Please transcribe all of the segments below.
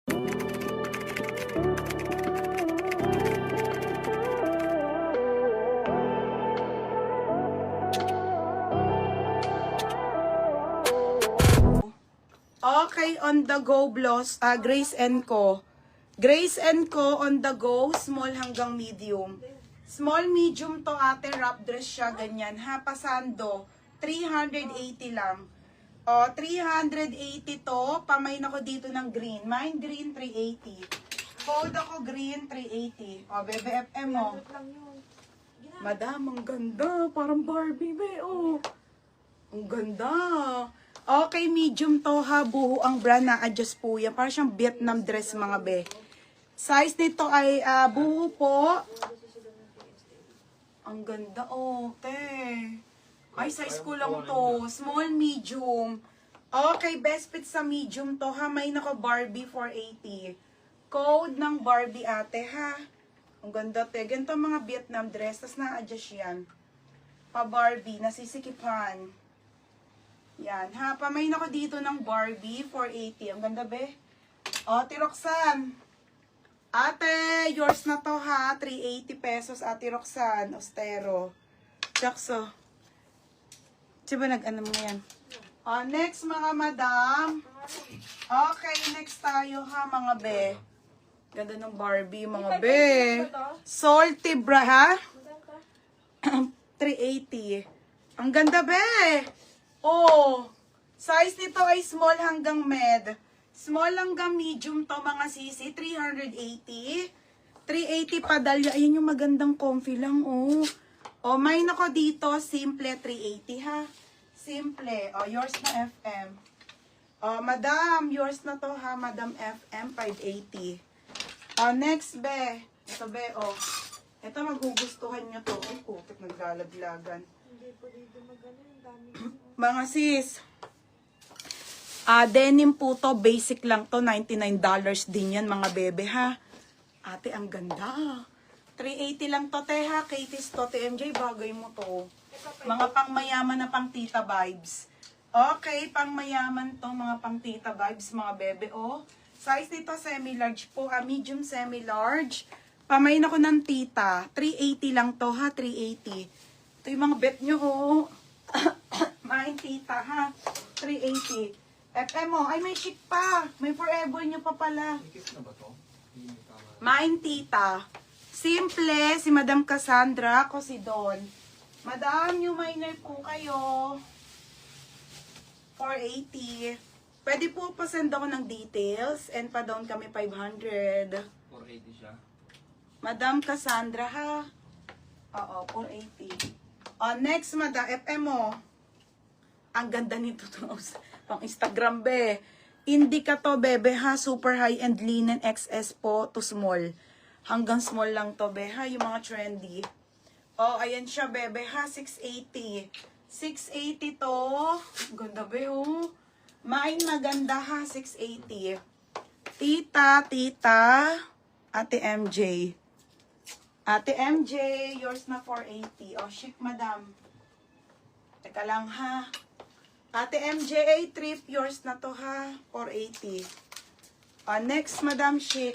Okay, on the go blouse, Grace & Co. Grace & Co on the go, small hanggang medium. Small, medium to ate, wrap dress siya, ganyan. Ha, pasando, 380 lang. O, 380 to, pamain ako dito ng green. Mine green, 380. Code ako green, 380. O, Bebe FM mo. Madam, ang ganda. Parang Barbie, be, oh. Ang ganda. Okay, medium to ha, buho ang brand na adjust po yan. Parang siyang Vietnam dress mga be. Size nito ay buho po. Ang ganda, oh, te. Ay, size ko lang to. Small, medium. Okay, best fit sa medium to ha. May nako Barbie 480. Code ng Barbie ate ha. Ang ganda, te. Ganito mga Vietnam dress. Tapos na-adjust yan. Pa Barbie, nasisikipan. Yan, ha. Pamain ako dito ng Barbie, 480. Ang ganda, be. O, Roxanne. Ate, yours na to, ha. 380 pesos, Ate Roxanne. Ostero. Jakso. Diba nag-ano mo yan? O, next, mga madam. Okay, next tayo, ha, mga be. Ganda ng Barbie, mga be. Salty bra, ha? 380. Ang ganda, be. Oh, size nito ay small hanggang med. Small hanggang medium to mga sisi, 380. 380 padalya. Ayun yung magandang comfy lang, oh. Oh, may nako dito, simple 380 ha. Simple. Oh, yours na FM. Oh, madam, yours na to ha, Madam FM 580. Oh, next be. Ito be, oh. Ito magugustuhan nyo to. Ay, putik, naglalaglagan. Hindi po dito magano, yung dami. Mga sis, denim po to, basic lang to, $99 din yan mga bebe ha. Ate, ang ganda. 380 lang to, te ha. Katie's to, TMJ, bagay mo to. Mga pangmayaman na pang tita vibes. Okay, pangmayaman to, mga pang tita vibes, mga bebe, oh. Size nito, semi-large po, medium semi-large. Pamain ako ng tita, 380 lang to ha, 380. Ito yung mga bet nyo, oh. Main tita ha, 380. FM mo, ay may chic pa. May forever nyo pa pala. Main tita. Simple, si Madam Cassandra, ako si Don. Madam, yung minor po kayo. 480. Pwede po pasend ako ng details and pa-down kami 500. 480 siya. Madam Cassandra ha. Oo, 480. Next, Madam, FM mo. Ang ganda nito to. Pang Instagram, be. Indica to, bebe, ha. Super high-end linen XS po to small. Hanggang small lang to, be, ha. Yung mga trendy. Oh, ayan siya, bebe, ha. 680. 680 to. Ganda, be, oh. Main maganda, ha. 680. Tita, Ate MJ. Ate MJ, yours na 480. Oh, chic, madam. Teka lang, ha. Ate MJ, trip, yours na to, ha. 480. Next, madam, chic.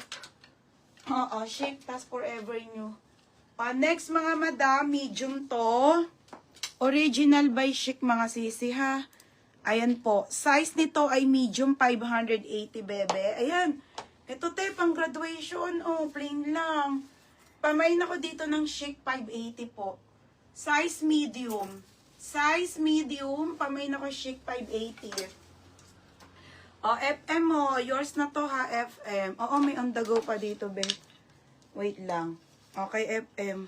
Oo, chic, tas forever new. Next, mga madam, medium to. Original by chic, mga sisi, ha. Ayan po. Size nito ay medium, 580, bebe. Ayan. Ito, te, pang graduation. Oh, plain lang. Pamain ako dito ng chic 580 po. Size medium. Size medium. Pamain ako chic 580. FM mo. Yours na to ha, FM. Oo, may on the go pa dito, be. Wait lang. Okay, FM.